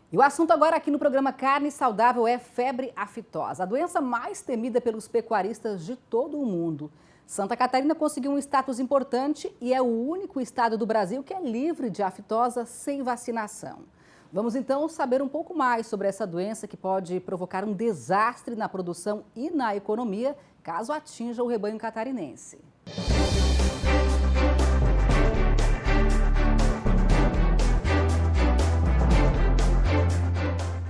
E o assunto agora aqui no programa Carne Saudável é febre aftosa, a doença mais temida pelos pecuaristas de todo o mundo. Santa Catarina conseguiu um status importante e é o único estado do Brasil que é livre de aftosa sem vacinação. Vamos então saber um pouco mais sobre essa doença que pode provocar um desastre na produção e na economia, caso atinja o rebanho catarinense.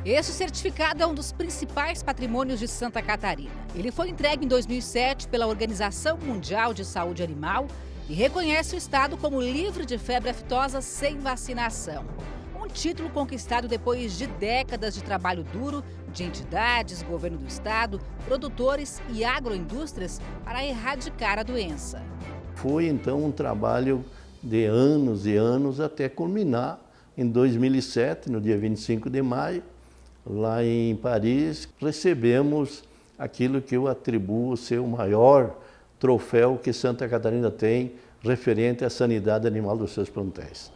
Este certificado é um dos principais patrimônios de Santa Catarina. Ele foi entregue em 2007 pela Organização Mundial de Saúde Animal e reconhece o estado como livre de febre aftosa sem vacinação. Um título conquistado depois de décadas de trabalho duro de entidades, governo do estado, produtores e agroindústrias para erradicar a doença. Foi então um trabalho de anos e anos até culminar em 2007, no dia 25 de maio, lá em Paris, recebemos aquilo que eu atribuo ser o maior troféu que Santa Catarina tem referente à sanidade animal dos seus plantéis.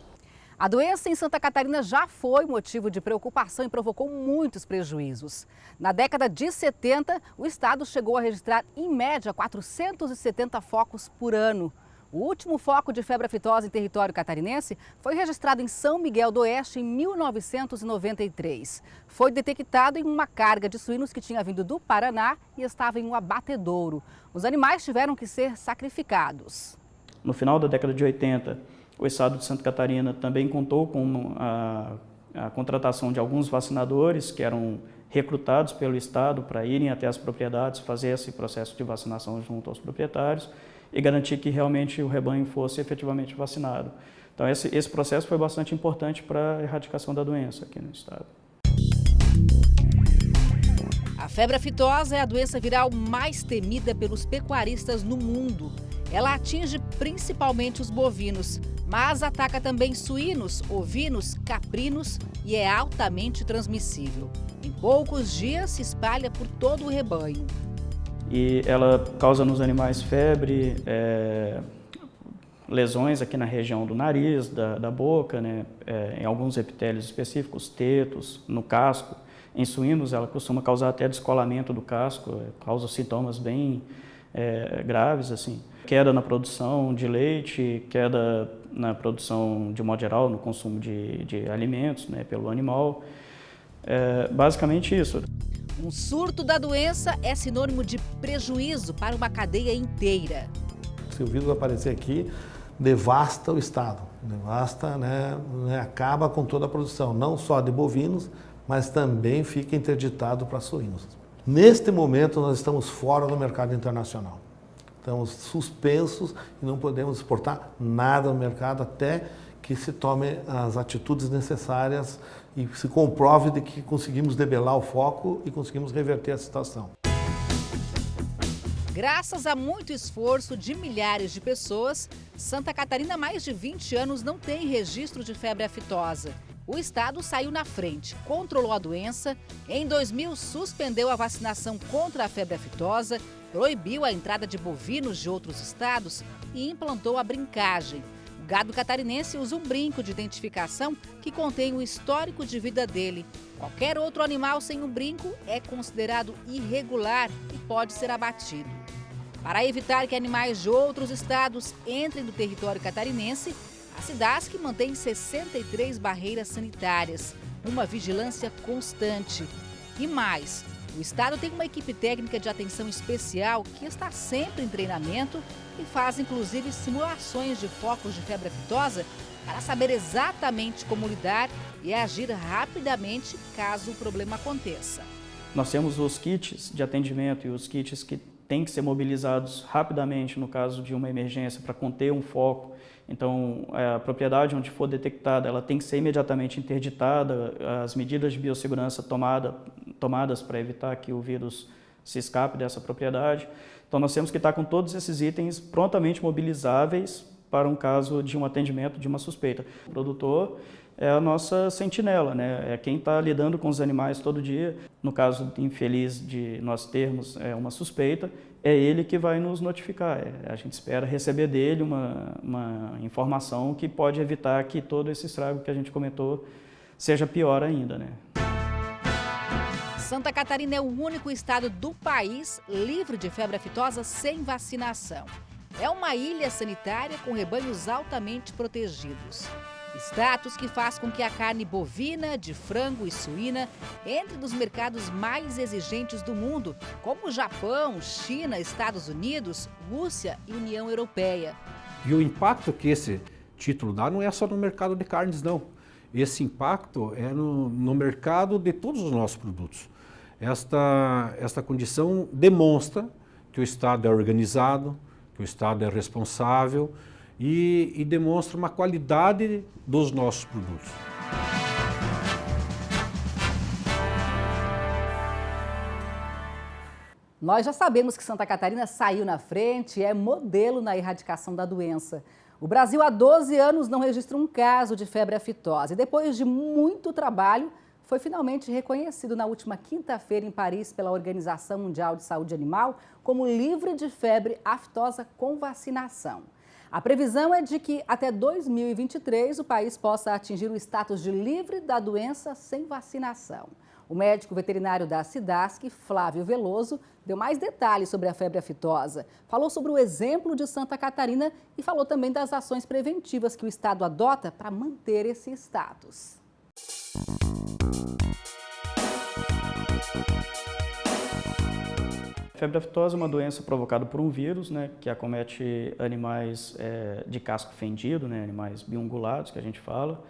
A doença em Santa Catarina já foi motivo de preocupação e provocou muitos prejuízos. Na década de 70, o estado chegou a registrar, em média, 470 focos por ano. O último foco de febre aftosa em território catarinense foi registrado em São Miguel do Oeste em 1993. Foi detectado em uma carga de suínos que tinha vindo do Paraná e estava em um abatedouro. Os animais tiveram que ser sacrificados. No final da década de 80, o estado de Santa Catarina também contou com a contratação de alguns vacinadores que eram recrutados pelo estado para irem até as propriedades, fazer esse processo de vacinação junto aos proprietários e garantir que realmente o rebanho fosse efetivamente vacinado. Então esse processo foi bastante importante para a erradicação da doença aqui no estado. A febre aftosa é a doença viral mais temida pelos pecuaristas no mundo. Ela atinge principalmente os bovinos, mas ataca também suínos, ovinos, caprinos e é altamente transmissível. Em poucos dias se espalha por todo o rebanho. E ela causa nos animais febre, lesões aqui na região do nariz, da boca, né? Em alguns epitélios específicos, tetos, no casco. Em suínos ela costuma causar até descolamento do casco, causa sintomas bem graves, assim. Queda na produção de leite, queda na produção, de modo geral, no consumo de alimentos, né, pelo animal. Basicamente isso. Um surto da doença é sinônimo de prejuízo para uma cadeia inteira. Se o vírus aparecer aqui, devasta o estado, devasta, acaba com toda a produção, não só de bovinos, mas também fica interditado para suínos. Neste momento, nós estamos fora do mercado internacional. Estamos suspensos e não podemos exportar nada no mercado até que se tome as atitudes necessárias e se comprove de que conseguimos debelar o foco e conseguimos reverter a situação. Graças a muito esforço de milhares de pessoas, Santa Catarina há mais de 20 anos não tem registro de febre aftosa. O estado saiu na frente, controlou a doença, em 2000 suspendeu a vacinação contra a febre aftosa, proibiu a entrada de bovinos de outros estados e implantou a brincagem. O gado catarinense usa um brinco de identificação que contém o histórico de vida dele. Qualquer outro animal sem um brinco é considerado irregular e pode ser abatido. Para evitar que animais de outros estados entrem no território catarinense, a Cidasc mantém 63 barreiras sanitárias, uma vigilância constante. E mais, o estado tem uma equipe técnica de atenção especial que está sempre em treinamento e faz inclusive simulações de focos de febre aftosa para saber exatamente como lidar e agir rapidamente caso o problema aconteça. Nós temos os kits de atendimento e os kits que têm que ser mobilizados rapidamente no caso de uma emergência para conter um foco. Então, a propriedade onde for detectada, ela tem que ser imediatamente interditada, as medidas de biossegurança tomadas para evitar que o vírus se escape dessa propriedade. Então, nós temos que estar com todos esses itens prontamente mobilizáveis para um caso de um atendimento de uma suspeita. O produtor é a nossa sentinela, né? É quem está lidando com os animais todo dia. No caso infeliz de nós termos uma suspeita, é ele que vai nos notificar. A gente espera receber dele uma informação que pode evitar que todo esse estrago que a gente comentou seja pior ainda, né? Santa Catarina é o único estado do país livre de febre aftosa sem vacinação. É uma ilha sanitária com rebanhos altamente protegidos. Status que faz com que a carne bovina, de frango e suína entre nos mercados mais exigentes do mundo, como Japão, China, Estados Unidos, Rússia e União Europeia. E o impacto que esse título dá não é só no mercado de carnes, não. Esse impacto é no mercado de todos os nossos produtos. Esta condição demonstra que o Estado é organizado, que o Estado é responsável e demonstra uma qualidade dos nossos produtos. Nós já sabemos que Santa Catarina saiu na frente e é modelo na erradicação da doença. O Brasil há 12 anos não registra um caso de febre aftosa e depois de muito trabalho foi finalmente reconhecido na última quinta-feira em Paris pela Organização Mundial de Saúde Animal como livre de febre aftosa com vacinação. A previsão é de que até 2023 o país possa atingir o status de livre da doença sem vacinação. O médico veterinário da Cidasc, Flávio Veloso, deu mais detalhes sobre a febre aftosa, falou sobre o exemplo de Santa Catarina e falou também das ações preventivas que o estado adota para manter esse status. A febre aftosa é uma doença provocada por um vírus, que acomete animais de casco fendido, animais biungulados, que a gente fala.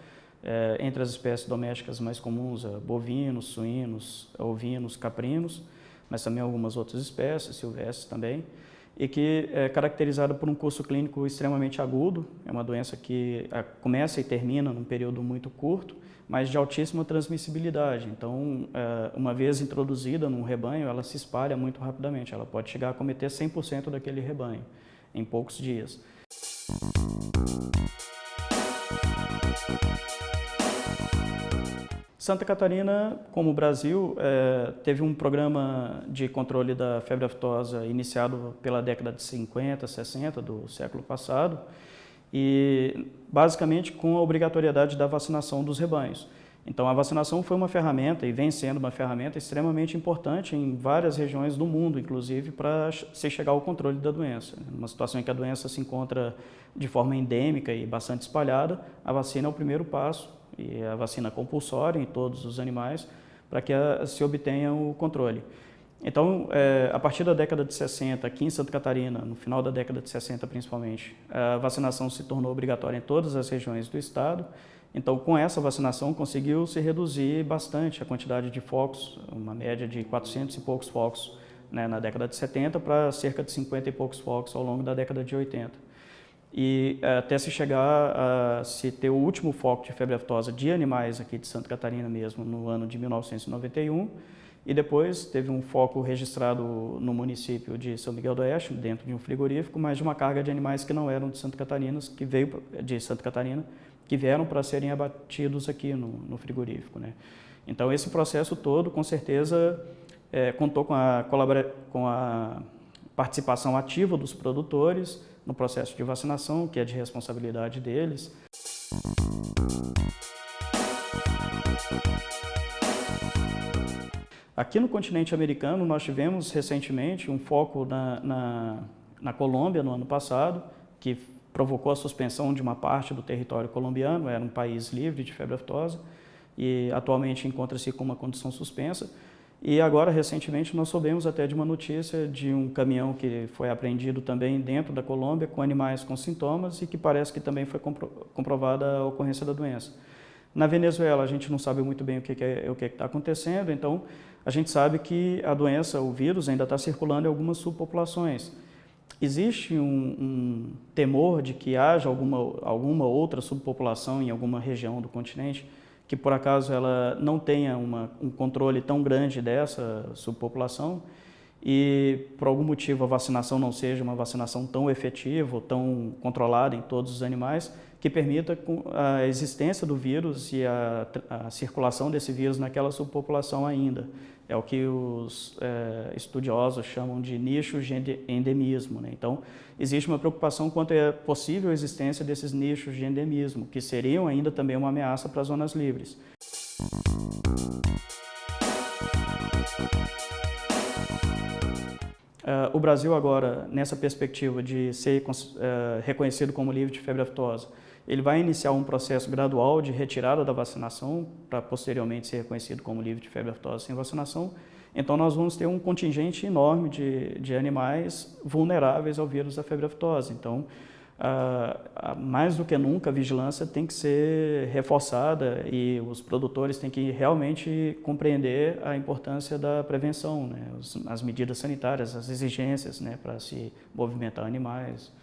Entre as espécies domésticas mais comuns, bovinos, suínos, ovinos, caprinos, mas também algumas outras espécies, silvestres também, e que é caracterizada por um curso clínico extremamente agudo. É uma doença que começa e termina num período muito curto, mas de altíssima transmissibilidade. Então, uma vez introduzida num rebanho, ela se espalha muito rapidamente. Ela pode chegar a acometer 100% daquele rebanho em poucos dias. Santa Catarina, como o Brasil, teve um programa de controle da febre aftosa iniciado pela década de 50, 60 do século passado, e basicamente com a obrigatoriedade da vacinação dos rebanhos. Então a vacinação foi uma ferramenta e vem sendo uma ferramenta extremamente importante em várias regiões do mundo, inclusive para se chegar ao controle da doença. Numa situação em que a doença se encontra de forma endêmica e bastante espalhada, a vacina é o primeiro passo, e a vacina compulsória em todos os animais, para que se obtenha o controle. Então, a partir da década de 60, aqui em Santa Catarina, no final da década de 60 principalmente, a vacinação se tornou obrigatória em todas as regiões do estado. Então, com essa vacinação, conseguiu-se reduzir bastante a quantidade de focos, uma média de 400 e poucos focos na década de 70 para cerca de 50 e poucos focos ao longo da década de 80. E até se chegar a se ter o último foco de febre aftosa de animais aqui de Santa Catarina mesmo, no ano de 1991, e depois teve um foco registrado no município de São Miguel do Oeste, dentro de um frigorífico, mas de uma carga de animais que não eram de Santa Catarina, que vieram para serem abatidos aqui no frigorífico, Então esse processo todo, com certeza, contou com a participação ativa dos produtores no processo de vacinação, que é de responsabilidade deles. Aqui no continente americano, nós tivemos recentemente um foco na Colômbia no ano passado, que provocou a suspensão de uma parte do território colombiano. Era um país livre de febre aftosa e atualmente encontra-se com uma condição suspensa. E agora, recentemente, nós soubemos até de uma notícia de um caminhão que foi apreendido também dentro da Colômbia com animais com sintomas e que parece que também foi comprovada a ocorrência da doença. Na Venezuela, a gente não sabe muito bem o que está acontecendo, então a gente sabe que a doença, o vírus, ainda está circulando em algumas subpopulações. Existe um temor de que haja alguma outra subpopulação em alguma região do continente que por acaso ela não tenha um controle tão grande dessa subpopulação e por algum motivo a vacinação não seja uma vacinação tão efetiva ou tão controlada em todos os animais que permita a existência do vírus e a circulação desse vírus naquela subpopulação ainda. É o que os estudiosos chamam de nicho de endemismo, Então, existe uma preocupação quanto à possível existência desses nichos de endemismo, que seriam ainda também uma ameaça para as zonas livres. O Brasil agora, nessa perspectiva de ser reconhecido como livre de febre aftosa, ele vai iniciar um processo gradual de retirada da vacinação para posteriormente ser reconhecido como livre de febre aftosa sem vacinação. Então nós vamos ter um contingente enorme de animais vulneráveis ao vírus da febre aftosa. Então, mais do que nunca, a vigilância tem que ser reforçada e os produtores têm que realmente compreender a importância da prevenção, né? As medidas sanitárias, as exigências, né, para se movimentar animais.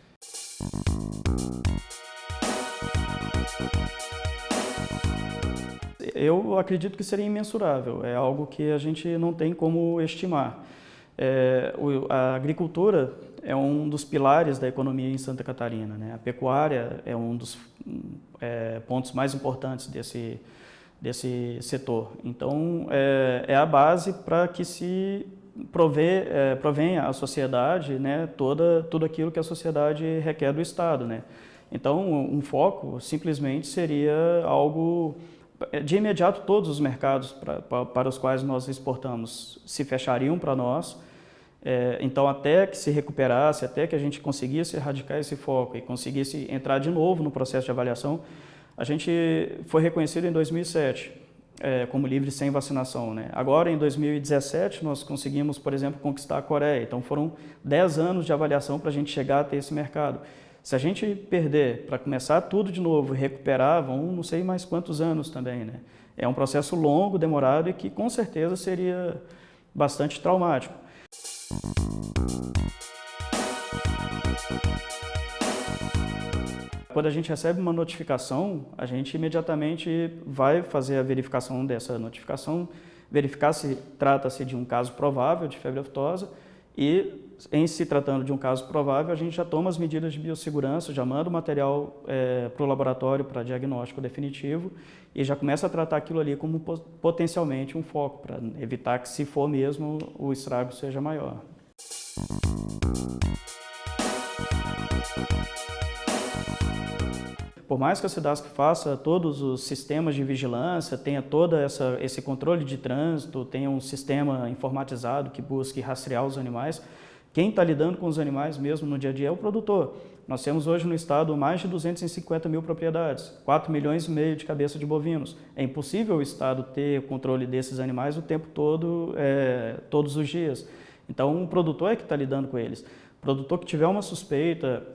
Eu acredito que seria imensurável, é algo que a gente não tem como estimar. A agricultura é um dos pilares da economia em Santa Catarina, né? A pecuária é um dos pontos mais importantes desse setor. Então, é a base para que se provenha à sociedade, né, tudo aquilo que a sociedade requer do Estado, né? Então, um foco simplesmente seria algo... De imediato, todos os mercados para os quais nós exportamos se fechariam para nós. Então, até que se recuperasse, até que a gente conseguisse erradicar esse foco e conseguisse entrar de novo no processo de avaliação, a gente foi reconhecido em 2007 como livre sem vacinação, né? Agora, em 2017, nós conseguimos, por exemplo, conquistar a Coreia. Então, foram 10 anos de avaliação para a gente chegar até esse mercado. Se a gente perder para começar tudo de novo e recuperar, vão não sei mais quantos anos também, né? É um processo longo, demorado e que com certeza seria bastante traumático. Quando a gente recebe uma notificação, a gente imediatamente vai fazer a verificação dessa notificação, verificar se trata-se de um caso provável de febre aftosa e, em se tratando de um caso provável, a gente já toma as medidas de biossegurança, já manda o material para o laboratório para diagnóstico definitivo e já começa a tratar aquilo ali como potencialmente um foco, para evitar que, se for mesmo, o estrago seja maior. Por mais que a SEDASC faça todos os sistemas de vigilância, tenha todo esse controle de trânsito, tenha um sistema informatizado que busque rastrear os animais, quem está lidando com os animais mesmo no dia a dia é o produtor. Nós temos hoje no estado mais de 250 mil propriedades, 4 milhões e meio de cabeças de bovinos. É impossível o estado ter o controle desses animais o tempo todo, todos os dias. Então, o produtor é que está lidando com eles. O produtor que tiver uma suspeita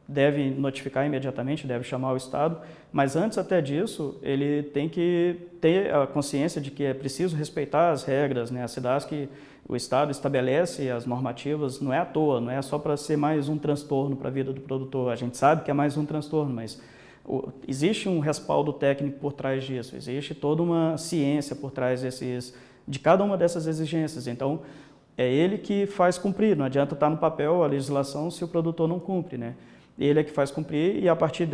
deve notificar imediatamente, deve chamar o estado, mas antes até disso, ele tem que ter a consciência de que é preciso respeitar as regras, né? A SEDASC, o estado estabelece as normativas, não é à toa, não é só para ser mais um transtorno para a vida do produtor. A gente sabe que é mais um transtorno, mas existe um respaldo técnico por trás disso, existe toda uma ciência por trás de cada uma dessas exigências. Então, é ele que faz cumprir, não adianta estar no papel a legislação se o produtor não cumpre, né? Ele é que faz cumprir e, a partir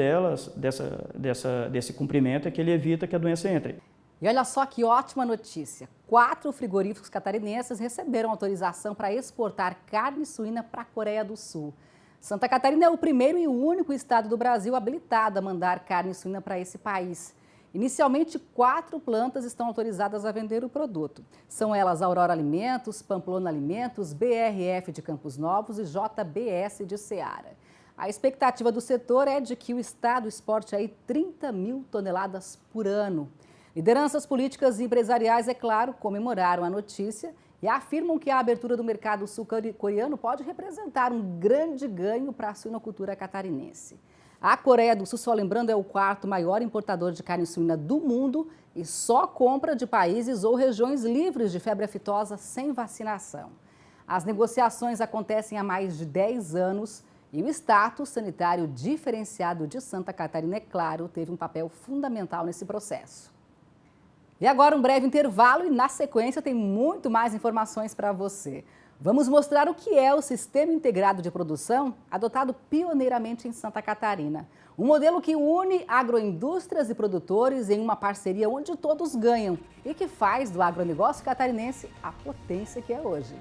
desse cumprimento, é que ele evita que a doença entre. E olha só que ótima notícia. 4 frigoríficos catarinenses receberam autorização para exportar carne suína para a Coreia do Sul. Santa Catarina é o primeiro e único estado do Brasil habilitado a mandar carne suína para esse país. Inicialmente, 4 plantas estão autorizadas a vender o produto. São elas Aurora Alimentos, Pamplona Alimentos, BRF de Campos Novos e JBS de Ceará. A expectativa do setor é de que o estado exporte aí 30 mil toneladas por ano. Lideranças políticas e empresariais, é claro, comemoraram a notícia e afirmam que a abertura do mercado sul-coreano pode representar um grande ganho para a suinocultura catarinense. A Coreia do Sul, só lembrando, é o 4º maior importador de carne suína do mundo e só compra de países ou regiões livres de febre aftosa sem vacinação. As negociações acontecem há mais de 10 anos e o status sanitário diferenciado de Santa Catarina, é claro, teve um papel fundamental nesse processo. E agora um breve intervalo e, na sequência, tem muito mais informações para você. Vamos mostrar o que é o Sistema Integrado de Produção, adotado pioneiramente em Santa Catarina. Um modelo que une agroindústrias e produtores em uma parceria onde todos ganham e que faz do agronegócio catarinense a potência que é hoje.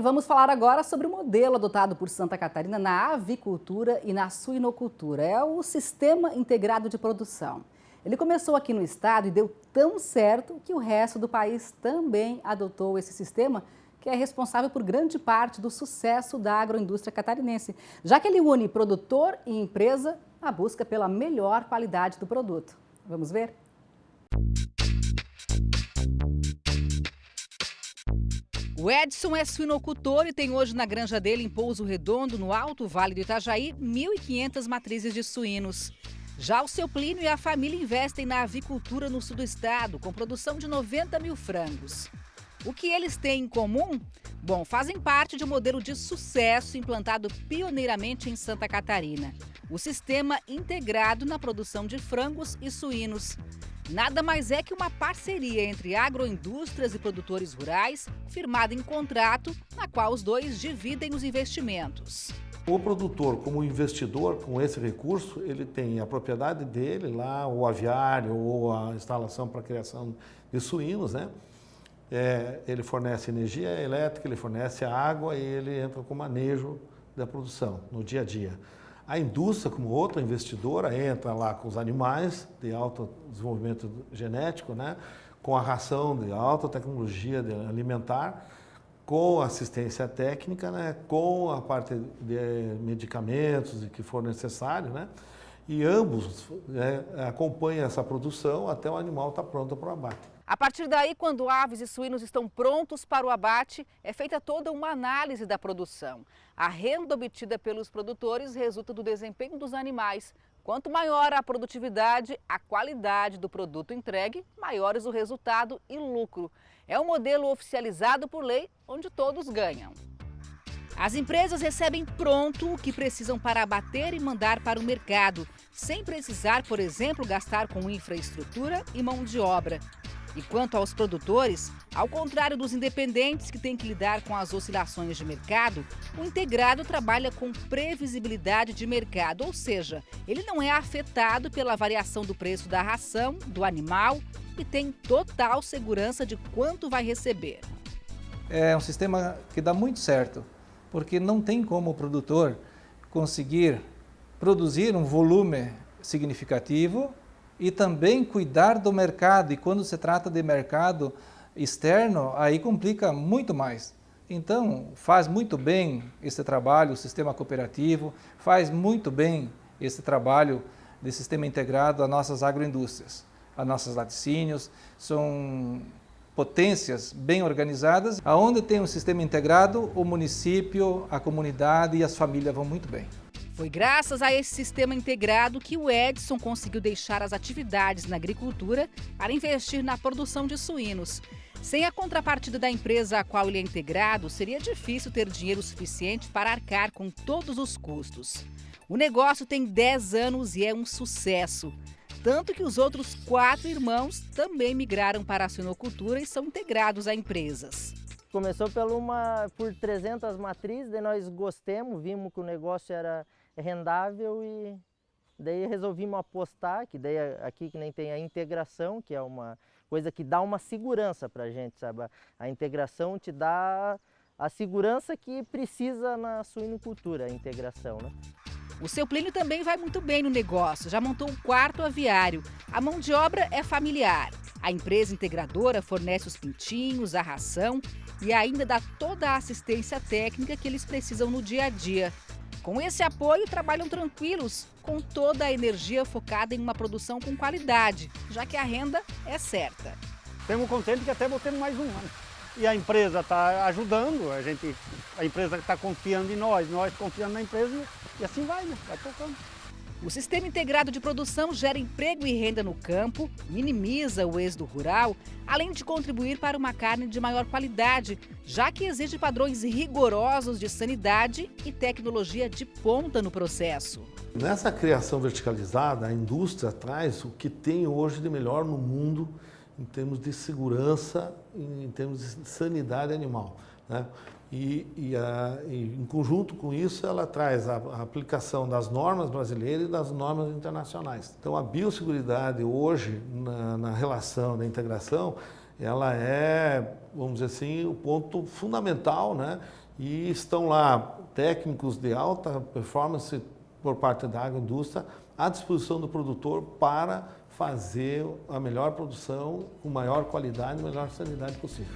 vamos falar agora sobre o modelo adotado por Santa Catarina na avicultura e na suinocultura. É o Sistema Integrado de Produção. Ele começou aqui no estado e deu tão certo que o resto do país também adotou esse sistema, que é responsável por grande parte do sucesso da agroindústria catarinense, já que ele une produtor e empresa na busca pela melhor qualidade do produto. Vamos ver? O Edson é suinocultor e tem hoje na granja dele, em Pouso Redondo, no Alto Vale do Itajaí, 1.500 matrizes de suínos. Já o seu Plínio e a família investem na avicultura no sul do estado, com produção de 90 mil frangos. O que eles têm em comum? Bom, fazem parte de um modelo de sucesso implantado pioneiramente em Santa Catarina. O Sistema Integrado na produção de frangos e suínos. Nada mais é que uma parceria entre agroindústrias e produtores rurais, firmada em contrato, na qual os dois dividem os investimentos. O produtor, como investidor, com esse recurso, ele tem a propriedade dele lá, o aviário ou a instalação para a criação de suínos, né? Ele fornece energia elétrica, ele fornece água e ele entra com o manejo da produção no dia a dia. A indústria, como outra investidora, entra lá com os animais de alto desenvolvimento genético, né? Com a ração de alta tecnologia alimentar, com assistência técnica, né? Com a parte de medicamentos que for necessário, né? E ambos, né, acompanham essa produção até o animal estar pronto para o abate. A partir daí, quando aves e suínos estão prontos para o abate, é feita toda uma análise da produção. A renda obtida pelos produtores resulta do desempenho dos animais. Quanto maior a produtividade, a qualidade do produto entregue, maiores o resultado e lucro. É um modelo oficializado por lei, onde todos ganham. As empresas recebem pronto o que precisam para abater e mandar para o mercado, sem precisar, por exemplo, gastar com infraestrutura e mão de obra. E quanto aos produtores, ao contrário dos independentes que têm que lidar com as oscilações de mercado, o integrado trabalha com previsibilidade de mercado, ou seja, ele não é afetado pela variação do preço da ração, do animal e tem total segurança de quanto vai receber. É um sistema que dá muito certo, porque não tem como o produtor conseguir produzir um volume significativo e também cuidar do mercado, e quando se trata de mercado externo, aí complica muito mais. Então, faz muito bem esse trabalho, o sistema cooperativo, faz muito bem esse trabalho de sistema integrado às nossas agroindústrias, às nossas laticínios, são potências bem organizadas, aonde tem um sistema integrado, o município, a comunidade e as famílias vão muito bem. Foi graças a esse sistema integrado que o Edson conseguiu deixar as atividades na agricultura para investir na produção de suínos. Sem a contrapartida da empresa a qual ele é integrado, seria difícil ter dinheiro suficiente para arcar com todos os custos. O negócio tem 10 anos e é um sucesso. Tanto que os outros 4 irmãos também migraram para a suinocultura e são integrados a empresas. Começou por 300 matrizes, daí nós gostamos, vimos que o negócio era rendável e daí resolvimos apostar, que daí aqui que nem tem a integração, que é uma coisa que dá uma segurança para a gente, sabe? A integração te dá a segurança que precisa na suinocultura, a integração, né? O seu Plínio também vai muito bem no negócio, já montou um 4º aviário. A mão de obra é familiar. A empresa integradora fornece os pintinhos, a ração e ainda dá toda a assistência técnica que eles precisam no dia a dia. Com esse apoio, trabalham tranquilos, com toda a energia focada em uma produção com qualidade, já que a renda é certa. Estamos contentes que até botamos mais um ano. E a empresa está ajudando, a empresa está confiando em nós confiando na empresa e assim vai, né? Vai tocando. O sistema integrado de produção gera emprego e renda no campo, minimiza o êxodo rural, além de contribuir para uma carne de maior qualidade, já que exige padrões rigorosos de sanidade e tecnologia de ponta no processo. Nessa criação verticalizada, a indústria traz o que tem hoje de melhor no mundo em termos de segurança, em termos de sanidade animal, né? E em conjunto com isso, ela traz a aplicação das normas brasileiras e das normas internacionais. Então, a biosseguridade hoje, na relação da integração, ela é, vamos dizer assim, o ponto fundamental, né? e estão lá técnicos de alta performance por parte da agroindústria à disposição do produtor para fazer a melhor produção, com maior qualidade e melhor sanidade possível.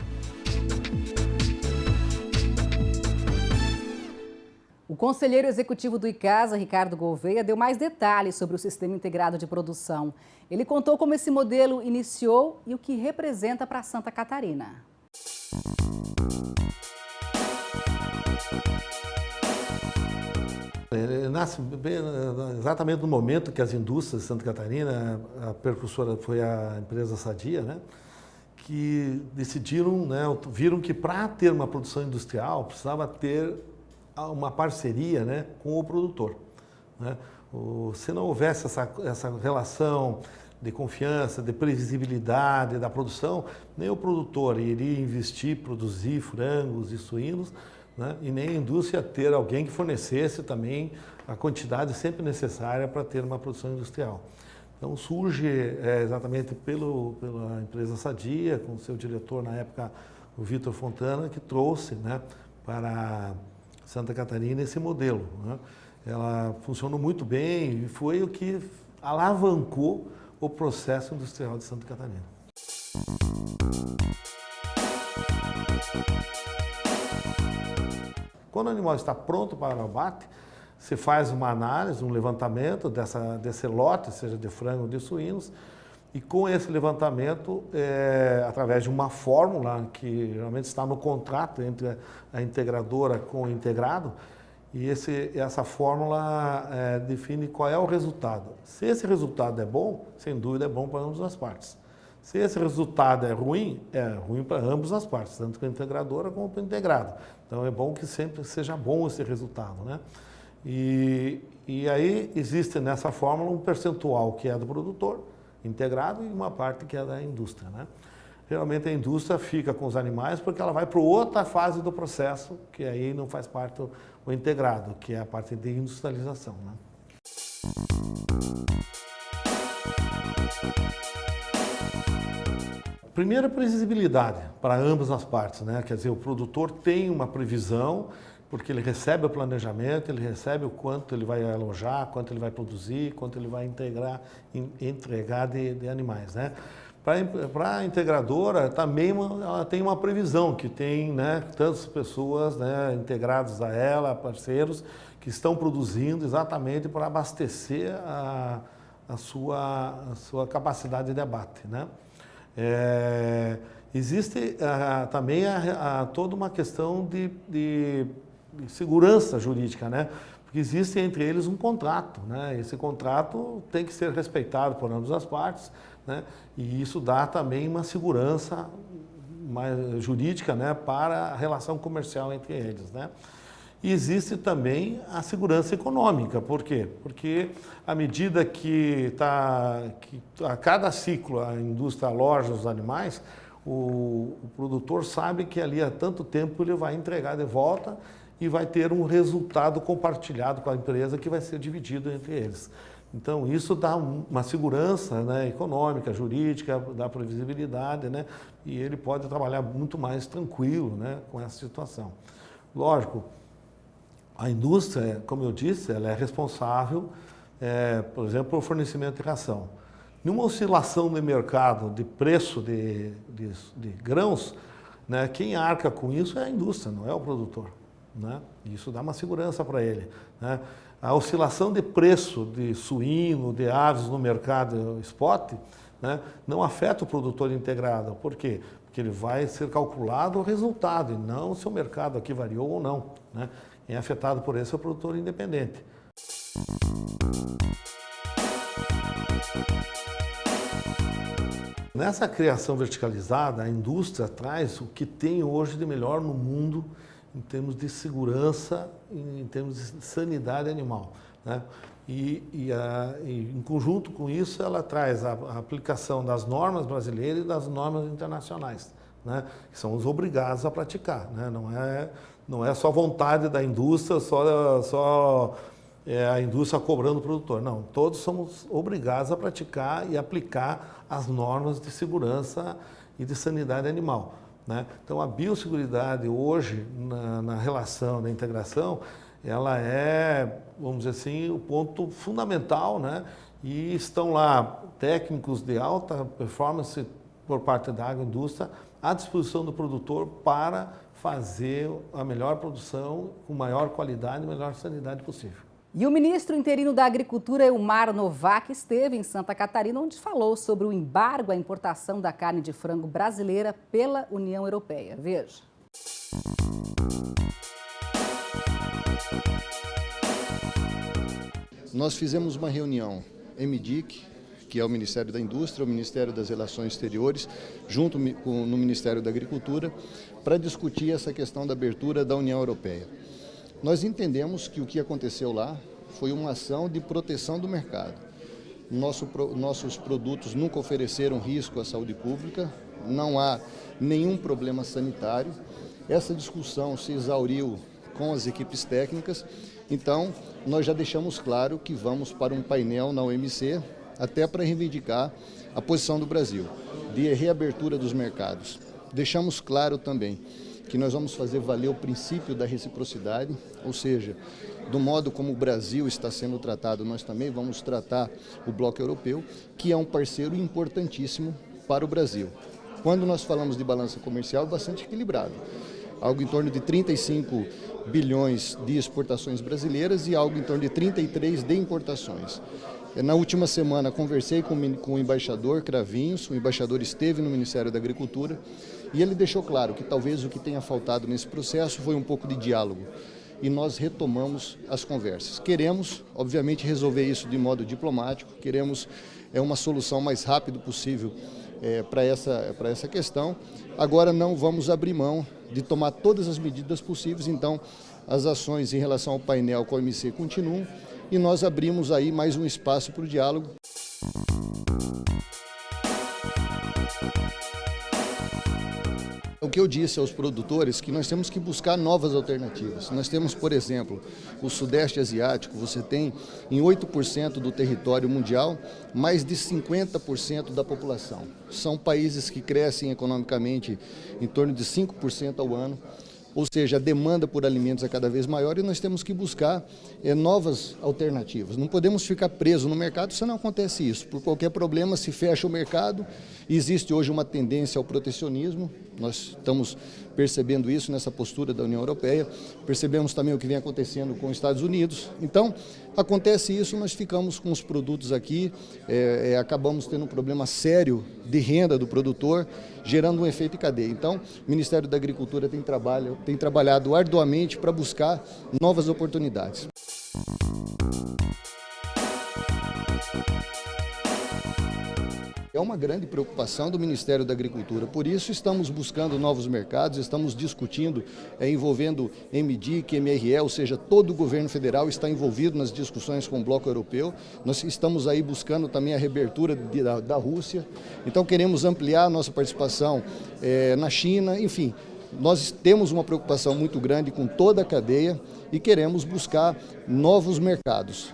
O conselheiro executivo do ICASA, Ricardo Gouveia, deu mais detalhes sobre o Sistema Integrado de Produção. Ele contou como esse modelo iniciou e o que representa para Santa Catarina. Ele nasce exatamente no momento que as indústrias de Santa Catarina, a precursora foi a empresa Sadia, né, que decidiram, né, viram que para ter uma produção industrial precisava ter uma parceria, né, com o produtor, né? Se não houvesse essa relação de confiança, de previsibilidade da produção, nem o produtor iria investir, produzir frangos e suínos, né? E nem a indústria ter alguém que fornecesse também a quantidade sempre necessária para ter uma produção industrial. Então surge exatamente pela empresa Sadia, com o seu diretor na época, o Vitor Fontana, que trouxe, né, para Santa Catarina esse modelo, né? Ela funcionou muito bem e foi o que alavancou o processo industrial de Santa Catarina. Quando o animal está pronto para o abate, se faz uma análise, um levantamento desse lote, seja de frango ou de suínos, e com esse levantamento, através de uma fórmula que geralmente está no contrato entre a integradora com o integrado, e essa fórmula define qual é o resultado. Se esse resultado é bom, sem dúvida é bom para ambas as partes. Se esse resultado é ruim para ambas as partes, tanto para a integradora como para o integrado. Então é bom que sempre seja bom esse resultado, né? E aí existe nessa fórmula um percentual que é do produtor integrado e uma parte que é da indústria, né? Geralmente a indústria fica com os animais porque ela vai para outra fase do processo, que aí não faz parte o integrado, que é a parte de industrialização, né? Primeiro, a previsibilidade para ambas as partes, né? Quer dizer, o produtor tem uma previsão, porque ele recebe o planejamento, ele recebe o quanto ele vai alojar, quanto ele vai produzir, quanto ele vai entregar de animais, né? Para a integradora, também ela tem uma previsão, que tem, né, tantas pessoas, né, integradas a ela, parceiros, que estão produzindo exatamente para abastecer a sua capacidade de abate, né? Existe também toda uma questão de segurança jurídica, né? Porque existe entre eles um contrato, né? Esse contrato tem que ser respeitado por ambas as partes, né? E isso dá também uma segurança jurídica, né, para a relação comercial entre eles, né? E existe também a segurança econômica. Por quê? Porque à medida que a cada ciclo a indústria aloja os animais, o produtor sabe que ali há tanto tempo ele vai entregar de volta e vai ter um resultado compartilhado com a empresa que vai ser dividido entre eles. Então isso dá uma segurança, né, econômica, jurídica, dá previsibilidade, né, e ele pode trabalhar muito mais tranquilo, né, com essa situação. Lógico, a indústria, como eu disse, ela é responsável, por exemplo, pelo fornecimento de ração. Numa oscilação de mercado de preço de grãos, né, quem arca com isso é a indústria, não é o produtor, né? Isso dá uma segurança para ele, né? A oscilação de preço de suíno, de aves no mercado spot, né, não afeta o produtor integrado. Por quê? Porque ele vai ser calculado o resultado e não se o mercado aqui variou ou não, né? Quem é afetado por isso é o produtor independente. Nessa criação verticalizada, a indústria traz o que tem hoje de melhor no mundo em termos de segurança, em termos de sanidade animal, né? E em conjunto com isso, ela traz a aplicação das normas brasileiras e das normas internacionais, né, que são os obrigados a praticar, né? Não é só vontade da indústria, só a indústria cobrando o produtor. Não, todos somos obrigados a praticar e aplicar as normas de segurança e de sanidade animal. né? Então, a biosseguridade hoje, na relação, na integração, ela é, vamos dizer assim, o ponto fundamental, né? E estão lá técnicos de alta performance por parte da agroindústria à disposição do produtor para fazer a melhor produção com maior qualidade e melhor sanidade possível. E o ministro interino da Agricultura, Elmar Novak, esteve em Santa Catarina, onde falou sobre o embargo à importação da carne de frango brasileira pela União Europeia. Veja. Nós fizemos uma reunião MDIC, que é o Ministério da Indústria, o Ministério das Relações Exteriores, junto no Ministério da Agricultura, para discutir essa questão da abertura da União Europeia. Nós entendemos que o que aconteceu lá foi uma ação de proteção do mercado. Nossos produtos nunca ofereceram risco à saúde pública, não há nenhum problema sanitário. Essa discussão se exauriu com as equipes técnicas, então nós já deixamos claro que vamos para um painel na OMC, até para reivindicar a posição do Brasil de reabertura dos mercados. Deixamos claro também que nós vamos fazer valer o princípio da reciprocidade, ou seja, do modo como o Brasil está sendo tratado, nós também vamos tratar o bloco europeu, que é um parceiro importantíssimo para o Brasil. Quando nós falamos de balança comercial, é bastante equilibrado, algo em torno de 35 bilhões de exportações brasileiras e algo em torno de 33 de importações. Na última semana conversei com o embaixador Cravinhos, o embaixador esteve no Ministério da Agricultura e ele deixou claro que talvez o que tenha faltado nesse processo foi um pouco de diálogo e nós retomamos as conversas. Queremos, obviamente, resolver isso de modo diplomático, queremos uma solução mais rápido possível para essa questão. Agora não vamos abrir mão de tomar todas as medidas possíveis, então as ações em relação ao painel com a OMC continuam e nós abrimos aí mais um espaço para o diálogo. O que eu disse aos produtores é que nós temos que buscar novas alternativas. Nós temos, por exemplo, o Sudeste Asiático, você tem em 8% do território mundial mais de 50% da população. São países que crescem economicamente em torno de 5% ao ano. Ou seja, a demanda por alimentos é cada vez maior e nós temos que buscar novas alternativas. Não podemos ficar presos no mercado, se não acontece isso. Por qualquer problema se fecha o mercado. Existe hoje uma tendência ao protecionismo, nós estamos percebendo isso nessa postura da União Europeia, percebemos também o que vem acontecendo com os Estados Unidos. Então, acontece isso, nós ficamos com os produtos aqui, acabamos tendo um problema sério de renda do produtor, gerando um efeito em cadeia. Então, o Ministério da Agricultura tem trabalhado arduamente para buscar novas oportunidades. É uma grande preocupação do Ministério da Agricultura, por isso estamos buscando novos mercados, estamos discutindo, envolvendo MDIC, MRE, ou seja, todo o governo federal está envolvido nas discussões com o bloco europeu. Nós estamos aí buscando também a reabertura da Rússia, então queremos ampliar a nossa participação na China, enfim. Nós temos uma preocupação muito grande com toda a cadeia e queremos buscar novos mercados.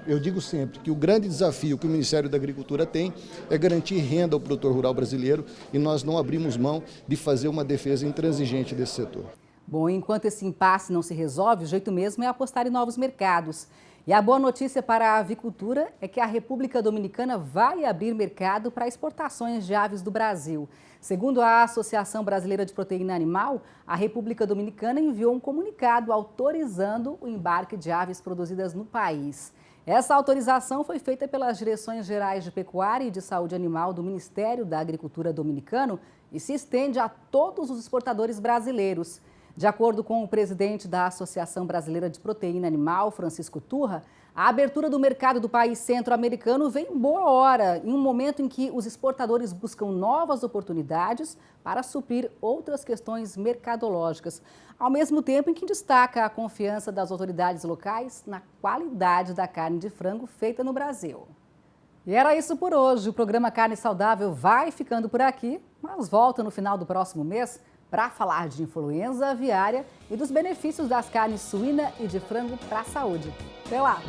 Eu digo sempre que o grande desafio que o Ministério da Agricultura tem é garantir renda ao produtor rural brasileiro e nós não abrimos mão de fazer uma defesa intransigente desse setor. Bom, enquanto esse impasse não se resolve, o jeito mesmo é apostar em novos mercados. E a boa notícia para a avicultura é que a República Dominicana vai abrir mercado para exportações de aves do Brasil. Segundo a Associação Brasileira de Proteína Animal, a República Dominicana enviou um comunicado autorizando o embarque de aves produzidas no país. Essa autorização foi feita pelas Direções Gerais de Pecuária e de Saúde Animal do Ministério da Agricultura dominicano e se estende a todos os exportadores brasileiros. De acordo com o presidente da Associação Brasileira de Proteína Animal, Francisco Turra, a abertura do mercado do país centro-americano vem em boa hora, em um momento em que os exportadores buscam novas oportunidades para suprir outras questões mercadológicas, ao mesmo tempo em que destaca a confiança das autoridades locais na qualidade da carne de frango feita no Brasil. E era isso por hoje. O programa Carne Saudável vai ficando por aqui, mas volta no final do próximo mês para falar de influenza aviária e dos benefícios das carnes suína e de frango para a saúde. Até lá!